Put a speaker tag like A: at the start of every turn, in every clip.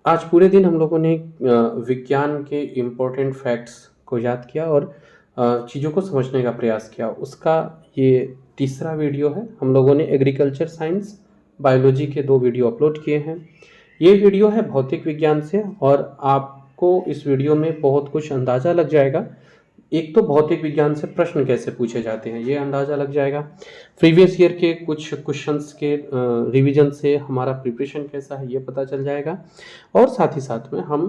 A: आज पूरे दिन हम लोगों ने विज्ञान के इम्पोर्टेंट फैक्ट्स को याद किया और चीज़ों को समझने का प्रयास किया। उसका ये तीसरा वीडियो है। हम लोगों ने एग्रीकल्चर साइंस, बायोलॉजी के 2 वीडियो अपलोड किए हैं। ये वीडियो है भौतिक विज्ञान से और आपको इस वीडियो में बहुत कुछ अंदाज़ा लग जाएगा। एक तो भौतिक विज्ञान से प्रश्न कैसे पूछे जाते हैं ये अंदाज़ा लग जाएगा। प्रीवियस ईयर के कुछ क्वेश्चंस के रिवीजन से हमारा प्रिपरेशन कैसा है ये पता चल जाएगा और साथ ही साथ में हम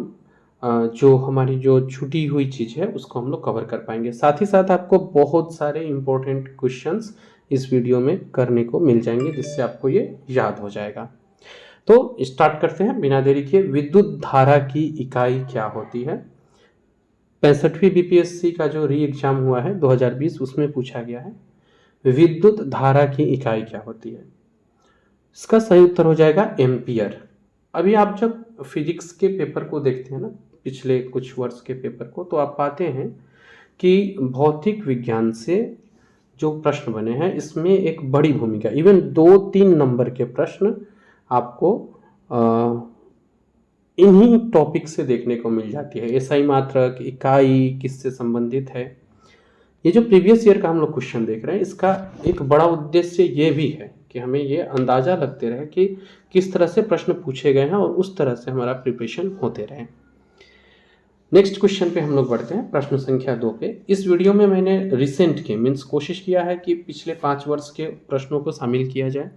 A: जो हमारी जो छूटी हुई चीज़ है उसको हम लोग कवर कर पाएंगे। साथ ही साथ आपको बहुत सारे इम्पोर्टेंट क्वेश्चंस इस वीडियो में करने को मिल जाएंगे जिससे आपको ये याद हो जाएगा। तो स्टार्ट करते हैं बिना देरी किए। विद्युत धारा की इकाई क्या होती है? 65वीं बीपीएससी का जो री एग्जाम हुआ है 2020 उसमें पूछा गया है विद्युत धारा की इकाई क्या होती है। इसका सही उत्तर हो जाएगा एम्पियर। अभी आप जब फिजिक्स के पेपर को देखते हैं ना, पिछले कुछ वर्ष के पेपर को, तो आप पाते हैं कि भौतिक विज्ञान से जो प्रश्न बने हैं इसमें एक बड़ी भूमिका, इवन 2-3 नंबर के प्रश्न आपको इन्हीं टॉपिक से देखने को मिल जाती है। एसआई मात्रक, इकाई किससे संबंधित है। ये जो प्रीवियस ईयर का हम लोग क्वेश्चन देख रहे हैं इसका एक बड़ा उद्देश्य ये भी है कि हमें ये अंदाजा लगते रहे कि किस तरह से प्रश्न पूछे गए हैं और उस तरह से हमारा प्रिपरेशन होते रहे। नेक्स्ट क्वेश्चन पे हम लोग बढ़ते हैं, प्रश्न संख्या 2 पे। इस वीडियो में मैंने रिसेंट के मीन्स कोशिश किया है कि पिछले 5 वर्ष के प्रश्नों को शामिल किया जाए।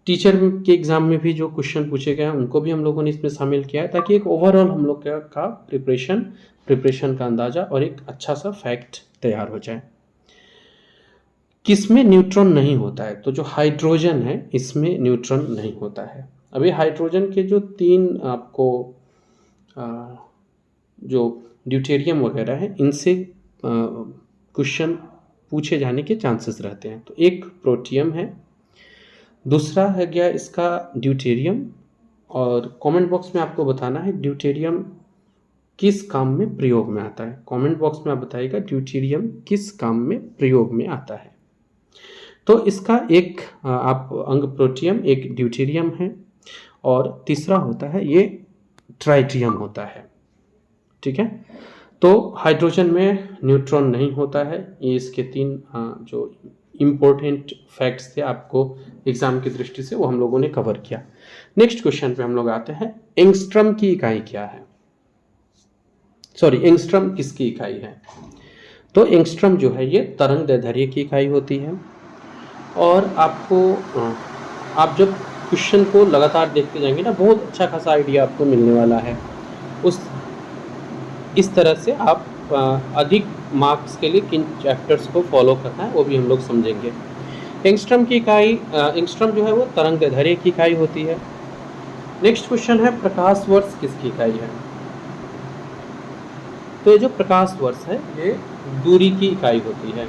A: टीचर के एग्जाम में भी जो क्वेश्चन पूछे गए हैं उनको भी हम लोगों ने इसमें शामिल किया है ताकि एक ओवरऑल हम लोग का प्रिपरेशन का अंदाजा और एक अच्छा सा फैक्ट तैयार हो जाए। किसमें न्यूट्रॉन नहीं होता है? तो जो हाइड्रोजन है इसमें न्यूट्रॉन नहीं होता है। अभी हाइड्रोजन के जो 3 आपको जो ड्यूटेरियम वगैरह है इनसे क्वेश्चन पूछे जाने के चांसेस रहते हैं। तो एक प्रोटियम है, दूसरा है गया इसका ड्यूटेरियम, और कमेंट बॉक्स में आपको बताना है ड्यूटेरियम किस काम में प्रयोग में आता है। कमेंट बॉक्स में आप बताइएगा ड्यूटेरियम किस काम में प्रयोग में आता है। तो इसका एक आप अंग प्रोटियम, एक ड्यूटेरियम है और तीसरा होता है ये ट्राइटियम होता है। ठीक है, तो हाइड्रोजन में न्यूट्रॉन नहीं होता है। ये इसके 3 जो इम्पोर्टेंट फैक्ट्स थे आपको एग्जाम की दृष्टि से वो हम लोगों ने कवर किया। नेक्स्ट क्वेश्चन पे हम लोग आते हैं, एंगस्ट्रम की इकाई क्या है? सॉरी, एंगस्ट्रम किसकी इकाई है? तो एंगस्ट्रम जो है ये तरंग दैर्ध्य की इकाई होती है। और आपको आप जब क्वेश्चन को लगातार देखते जाएंगे ना, बहुत अच्छा खासा आइडिया आपको मिलने वाला है। इस तरह से आप अधिक मार्क्स के लिए किन चैप्टर्स को फॉलो करना है वो भी हम लोग समझेंगे। एंगस्ट्रम की इकाई, एंगस्ट्रम जो है वो तरंग दैर्ध्य की इकाई होती है। नेक्स्ट क्वेश्चन है, प्रकाश वर्ष किसकी इकाई है? तो ये जो प्रकाश वर्ष है ये दूरी की इकाई होती है।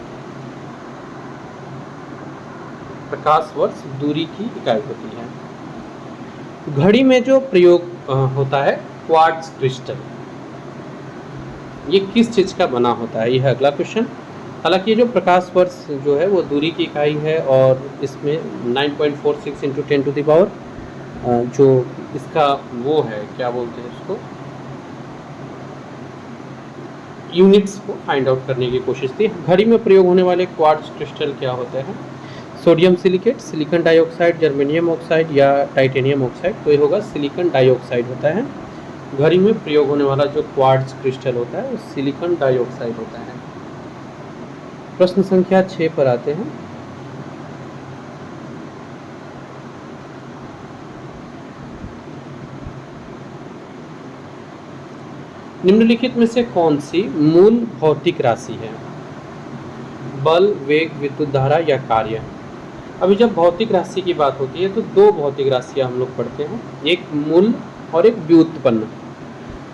A: प्रकाश वर्ष दूरी की इकाई होती है। घड़ी में जो प्रयोग होता है क्वार्ट्ज क्रिस्टल, ये किस चीज़ का बना होता है? ये है अगला क्वेश्चन। हालांकि ये जो प्रकाश वर्ष जो है वो दूरी की इकाई है और इसमें 9.46 × 10⁻⁴ जो इसका वो है, क्या बोलते हैं उसको, यूनिट्स को फाइंड आउट करने की कोशिश थी। घड़ी में प्रयोग होने वाले क्वार्ट्ज क्रिस्टल क्या होते हैं? Sodium silicate, silicon dioxide, germanium oxide या टाइटेनियम ऑक्साइड। तो ये होगा सिलिकॉन डाइऑक्साइड होता है। घड़ी में प्रयोग होने वाला जो क्वार्ट्ज क्रिस्टल होता है वो सिलिकॉन डाइऑक्साइड होता है। प्रश्न संख्या 6 पर आते हैं। निम्नलिखित में से कौन सी मूल भौतिक राशि है? बल, वेग, विद्युत धारा या कार्य? अभी जब भौतिक राशि की बात होती है तो 2 भौतिक राशियां हम लोग पढ़ते हैं, एक मूल और एक व्युत्पन्न।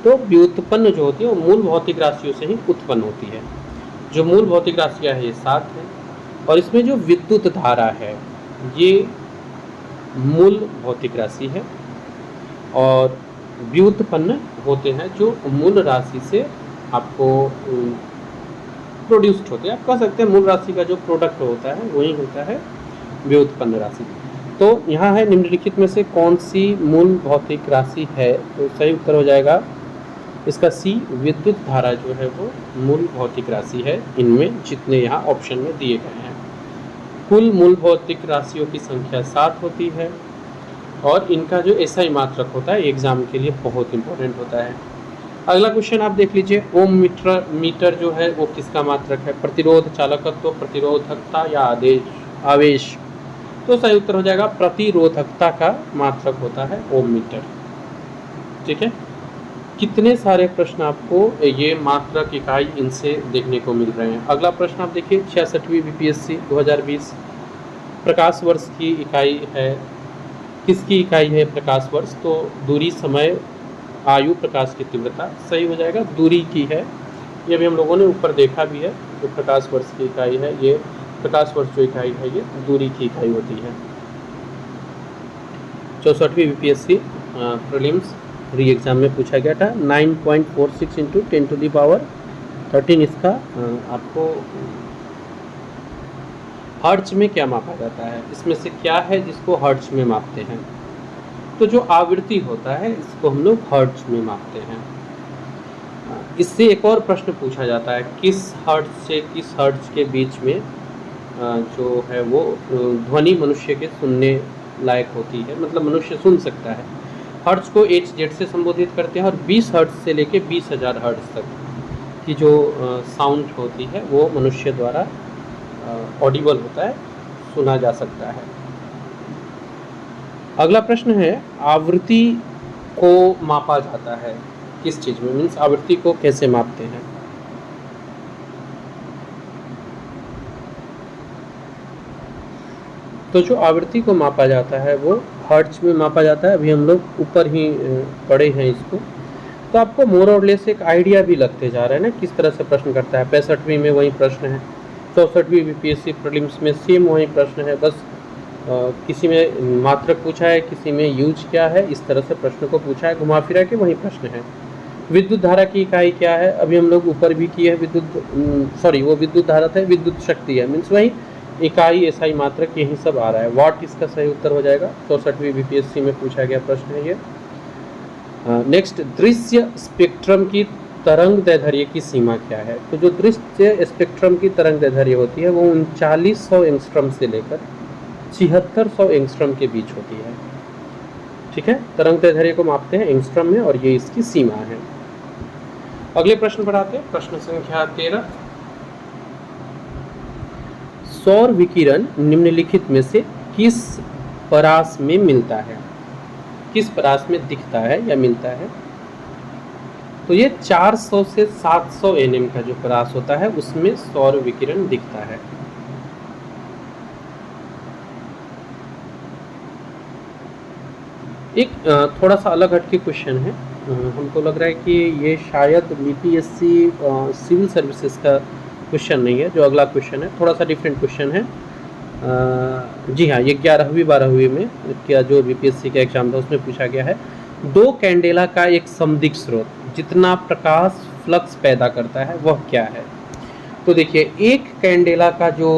A: तो व्युत्पन्न जो होती है वो मूल भौतिक राशियों से ही उत्पन्न होती है। जो मूल भौतिक राशियां है ये 7 है और इसमें जो विद्युत धारा है ये मूल भौतिक राशि है और व्युत्पन्न होते हैं जो मूल राशि से आपको प्रोड्यूस्ड होते हैं। आप कह सकते हैं मूल राशि का जो प्रोडक्ट होता है वही होता है व्युत्पन्न राशि। तो यहाँ है निम्नलिखित में से कौन सी मूल भौतिक राशि है, तो सही उत्तर हो जाएगा इसका सी, विद्युत धारा जो है वो मूल भौतिक राशि है इनमें जितने यहाँ ऑप्शन में दिए गए हैं। कुल मूल भौतिक राशियों की संख्या 7 होती है और इनका जो एसआई मात्रक होता है एग्जाम के लिए बहुत इंपॉर्टेंट होता है। अगला क्वेश्चन आप देख लीजिए, ओम मीटर जो है वो किसका मात्रक है? प्रतिरोध, चालकत्व, प्रतिरोधकता या आवेश? तो सही उत्तर हो जाएगा प्रतिरोधकता का मात्रक होता है ओम मीटर। ठीक है, कितने सारे प्रश्न आपको ये मात्रक इकाई इनसे देखने को मिल रहे हैं। अगला प्रश्न आप देखिए, 66वीं बीपीएससी 2020 प्रकाश वर्ष की इकाई है, किसकी इकाई है प्रकाश वर्ष? तो दूरी, समय, आयु, प्रकाश की तीव्रता। सही हो जाएगा दूरी की है, ये भी हम लोगों ने ऊपर देखा भी है। जो प्रकाश वर्ष की इकाई है, ये प्रकाश वर्ष जो इकाई है ये दूरी की इकाई होती है। 64वीं बीपीएससी प्रीलिम्स री एग्जाम में पूछा गया था। 9.46 × 10⁻13 इसका आपको हर्ट्ज में क्या मापा जाता है? इसमें से क्या है जिसको हर्ट्ज में मापते हैं? तो जो आवृत्ति होता है इसको हम लोग हर्ट्ज में मापते हैं। इससे एक और प्रश्न पूछा जाता है, किस हर्ट्ज से किस हर्ट्ज के बीच में जो है वो ध्वनि मनुष्य के सुनने लायक होती है, मतलब मनुष्य सुन सकता है। हर्ट्ज को HZ से संबोधित करते हैं और 20 हर्ट्ज से लेके 20,000 हर्ट्ज तक की जो साउंड होती है वो मनुष्य द्वारा ऑडिबल होता है, सुना जा सकता है। अगला प्रश्न है, आवृत्ति को मापा जाता है किस चीज़ में? मीन्स आवृत्ति को कैसे मापते हैं? तो जो आवृत्ति को मापा जाता है वो हर्ट्ज में मापा जाता है। अभी हम लोग ऊपर ही पढ़े हैं इसको, तो आपको मोर और लेस एक आइडिया भी लगते जा रहा है ना किस तरह से प्रश्न करता है। 65वीं में वही प्रश्न है, 64वीं बीपीएससी प्रीलिम्स में सेम वही प्रश्न है, बस किसी में मात्रक पूछा है, किसी में यूज क्या है, इस तरह से प्रश्न को पूछा है, घुमा फिरा के वही प्रश्न है। विद्युत धारा की इकाई क्या है? अभी हम लोग ऊपर भी किए हैं, वो विद्युत धारा था, विद्युत शक्ति है, मीन्स वही इकाई, एसआई मात्रक, यही सब आ रहा है। वाट इसका सही उत्तर हो जाएगा। 64वीं बीपीएससी में पूछा गया प्रश्न है ये। नेक्स्ट, दृश्य स्पेक्ट्रम की तरंग दैर्ध्य की सीमा क्या है? तो जो दृश्य स्पेक्ट्रम की तरंग दैर्ध्य होती है वो 3900 एंगस्ट्रॉम से लेकर 7600 एंगस्ट्रॉम के बीच होती है। ठीक है, तरंग दैर्ध्य को मापते हैं एंगस्ट्रॉम में और ये इसकी सीमा है। अगले प्रश्न पर आते हैं, प्रश्न संख्या 13। सौर विकिरण निम्नलिखित में से किस परास में मिलता है? किस परास में दिखता है या मिलता है? तो ये 400 से 700 nm का जो परास होता है उसमें सौर विकिरण दिखता है। एक थोड़ा सा अलग हटके क्वेश्चन है, हमको लग रहा है कि ये शायद बीपीएससी सिविल सर्विसेज का क्वेश्चन नहीं है। जो अगला क्वेश्चन है थोड़ा सा डिफरेंट क्वेश्चन है। जी हाँ, ये 11वीं 12वीं में क्या जो बीपीएससी का एग्जाम था उसमें पूछा गया है। 2 कैंडेला का एक समदिक स्रोत जितना प्रकाश फ्लक्स पैदा करता है वह क्या है? तो देखिए, एक कैंडेला का जो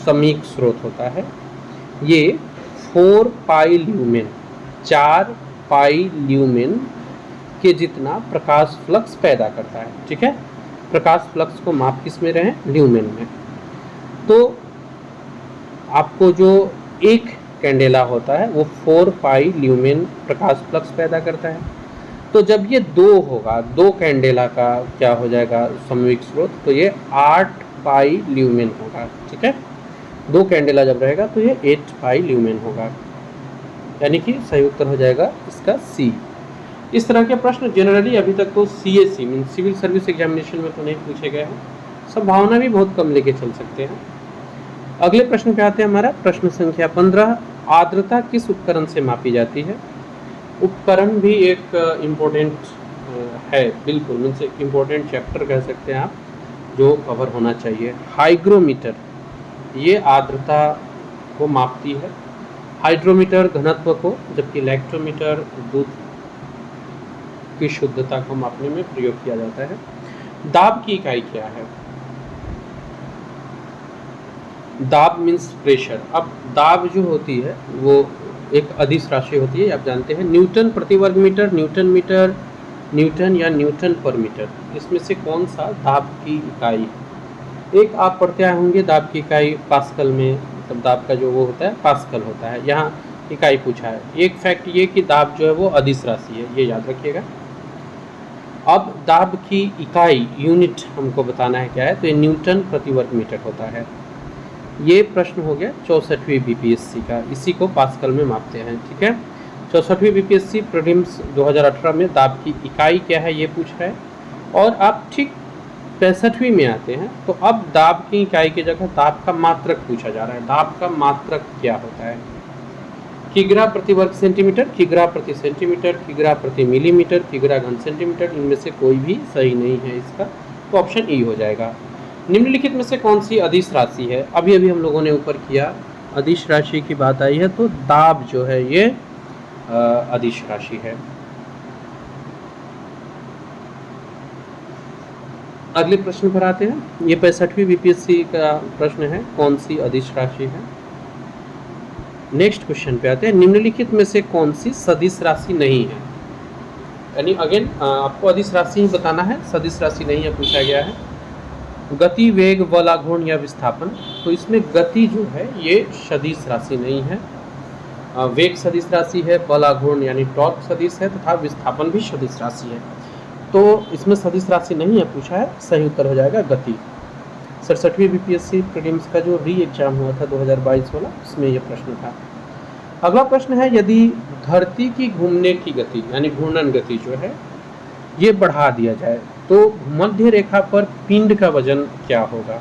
A: समीक स्रोत होता है ये 4 पाई ल्यूमेन 4 पाई ल्यूमेन के जितना प्रकाश फ्लक्स पैदा करता है। ठीक है, प्रकाश फ्लक्स को माप किस में रहे? ल्यूमेन में। तो आपको जो एक कैंडेला होता है वो 4 पाई ल्यूमेन प्रकाश फ्लक्स पैदा करता है। तो जब ये 2 होगा, 2 कैंडेला का क्या हो जाएगा समविक स्रोत, तो ये 8 पाई ल्यूमेन होगा। ठीक है, 2 कैंडेला जब रहेगा तो ये 8 पाई ल्यूमेन होगा, यानी कि सही उत्तर हो जाएगा इसका सी। इस तरह के प्रश्न जनरली अभी तक तो CSC mean civil service examination में तो नहीं पूछे गए हैं, संभावना भी बहुत कम लेके चल सकते हैं। अगले प्रश्न पे आते हैं, हमारा प्रश्न संख्या 15। आर्द्रता किस उपकरण से मापी जाती है? उपकरण भी एक इम्पोर्टेंट है, बिल्कुल मीन्स एक इम्पोर्टेंट चैप्टर कह सकते हैं आप, जो कवर होना चाहिए। हाइग्रोमीटर ये आर्द्रता को मापती है, हाइड्रोमीटर घनत्व को, जबकि इलेक्ट्रोमीटर दूध की शुद्धता को मापने में प्रयोग किया जाता है। दाब की इकाई क्या है? दाब मीन्स प्रेशर। अब दाब जो होती है वो एक अदिश राशि होती है, आप जानते हैं। न्यूटन प्रति वर्ग मीटर, न्यूटन मीटर, न्यूटन या न्यूटन पर मीटर, इसमें से कौन सा दाब की इकाई है? एक आप पढ़ते आए होंगे दाब की इकाई पास्कल में, मतलब दाब का जो वो होता है पास्कल होता है, यहाँ इकाई पूछा है। एक फैक्ट ये कि दाब जो है वो अदिश राशि है, ये याद रखिएगा। अब दाब की इकाई यूनिट हमको बताना है क्या है, तो ये न्यूटन प्रति वर्ग मीटर होता है। ये प्रश्न हो गया 64वीं बीपीएससी का, इसी को पास्कल में मापते हैं, ठीक है। 64वीं बीपीएससी प्रीलिम्स 2018 में दाब की इकाई क्या है ये पूछ रहा है, और आप ठीक 65वीं में आते हैं तो अब दाब की इकाई की जगह दाब का मात्रक पूछा जा रहा है। दाब का मात्रक क्या होता है? किग्रा प्रति वर्ग सेंटीमीटर, किग्रा प्रति सेंटीमीटर, किग्रा प्रति मिलीमीटर, किग्रा घन सेंटीमीटर, इनमें से कोई भी सही नहीं है इसका, तो ऑप्शन ई हो जाएगा। निम्नलिखित में से कौन सी अदिश राशि है? अभी अभी हम लोगों ने ऊपर किया, अदिश राशि की बात आई है तो दाब जो है ये अदिश राशि है। अगले प्रश्न पर आते हैं। ये 65वीं बीपीएससी का प्रश्न है, कौन सी अदिश राशि है। नेक्स्ट क्वेश्चन पे आते हैं। निम्नलिखित में से कौन सी सदिश राशि नहीं है? यानी अगेन आपको अदिश राशि ही बताना है, सदिश राशि नहीं है पूछा गया है। गति, वेग, बल, आघूर्ण या विस्थापन, तो इसमें गति जो है ये सदिश राशि नहीं है। वेग सदिश राशि है, बल आघूर्ण यानी टॉर्क सदिश है, तथा विस्थापन भी सदिश राशि है। तो इसमें सदिश राशि नहीं है पूछा है, सही उत्तर हो जाएगा गति। 67वीं बीपीएससी प्रीलिम्स का जो री एग्जाम हुआ था 2022 वाला, उसमें यह प्रश्न था। अगला प्रश्न है, यदि धरती की घूमने की गति यानी घूर्णन गति जो है ये बढ़ा दिया जाए तो मध्य रेखा पर पिंड का वजन क्या होगा?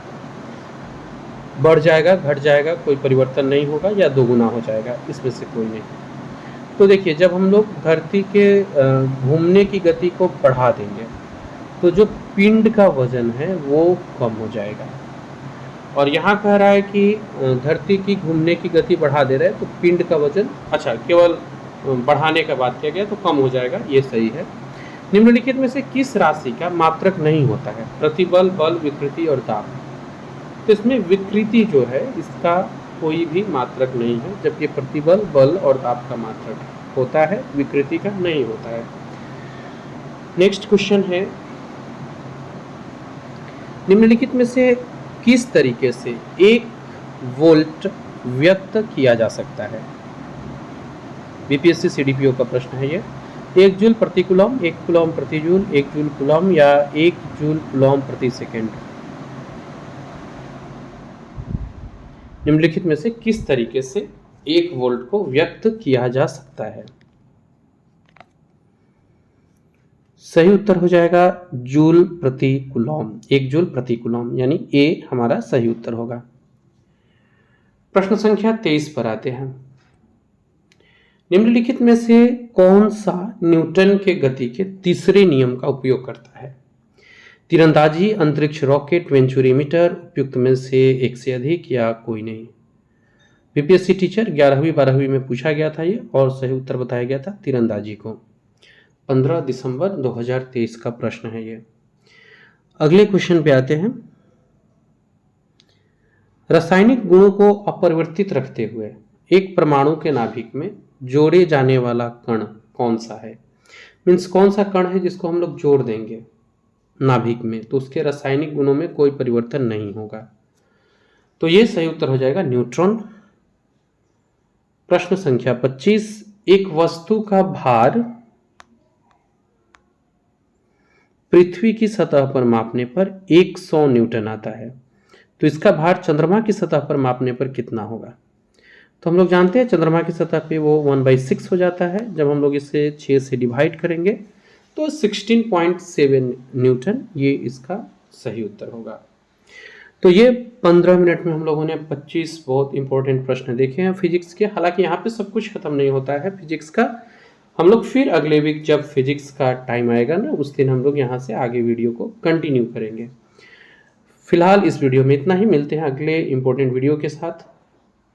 A: बढ़ जाएगा, घट जाएगा, कोई परिवर्तन नहीं होगा, या दोगुना हो जाएगा, इसमें से कोई नहीं। तो देखिए, जब हम लोग धरती के घूमने की गति को बढ़ा देंगे तो जो पिंड का वजन है वो कम हो जाएगा। और यहाँ कह रहा है कि धरती की घूमने की गति बढ़ा दे रहे हैं तो पिंड का वजन, अच्छा केवल बढ़ाने का बात किया गया तो कम हो जाएगा, ये सही है। निम्नलिखित में से किस राशि का मात्रक नहीं होता है? प्रतिबल, बल, विकृति और दाब। तो इसमें विकृति जो है इसका कोई भी मात्रक नहीं है, जबकि प्रतिबल, बल और दाब का मात्रक होता है, विकृति का नहीं होता है। नेक्स्ट क्वेश्चन है, निम्नलिखित में से किस तरीके से 1 वोल्ट व्यक्त किया जा सकता है? बीपीएससी सीडीपीओ का प्रश्न है ये। 1 जूल प्रति कूलम, 1 कूलम प्रति जूल, 1 जूल कूलम या 1 जूल कूलम प्रति सेकेंड। निम्नलिखित में से किस तरीके से 1 वोल्ट को व्यक्त किया जा सकता है? सही उत्तर हो जाएगा जूल प्रति कूलम, 1 जूल प्रति कूलम, यानी ए हमारा सही उत्तर होगा। प्रश्न संख्या 23 पर आते हैं। निम्नलिखित में से कौन सा न्यूटन के गति के तीसरे नियम का उपयोग करता है? तीरंदाजी, अंतरिक्ष रॉकेट, वेंचुरीमीटर, उपयुक्त में से एक से अधिक या कोई नहीं। बीपीएससी टीचर 11वीं 12वीं में पूछा गया था ये, और सही उत्तर बताया गया था तीरंदाजी को। 15 दिसंबर 2023 का प्रश्न है ये। अगले क्वेश्चन पे आते हैं। रासायनिक गुणों को अपरिवर्तित रखते हुए एक परमाणु के नाभिक में जोड़े जाने वाला कण कौन सा है? मीन्स कौन सा कण है जिसको हम लोग जोड़ देंगे नाभिक में तो उसके रासायनिक गुणों में कोई परिवर्तन नहीं होगा। तो ये सही उत्तर हो जाएगा न्यूट्रॉन। प्रश्न संख्या 25, एक वस्तु का भार पृथ्वी की सतह पर मापने पर 100 न्यूटन आता है, तो इसका भार चंद्रमा की सतह पर मापने पर कितना होगा? तो हम लोग जानते हैं चंद्रमा की सतह पे वो 1/6 हो जाता है। जब हम लोग इसे 6 से डिवाइड करेंगे तो 16.7 न्यूटन, ये इसका सही उत्तर होगा। तो ये 15 मिनट में हम लोगों ने 25 बहुत इंपॉर्टेंट प्रश्न देखे हैं फिजिक्स के। हालांकि यहाँ पे सब कुछ खत्म नहीं होता है फिजिक्स का, हम लोग फिर अगले वीक जब फिजिक्स का टाइम आएगा ना, उस दिन हम लोग यहाँ से आगे वीडियो को कंटिन्यू करेंगे। फिलहाल इस वीडियो में इतना ही, मिलते हैं अगले इंपॉर्टेंट वीडियो के साथ।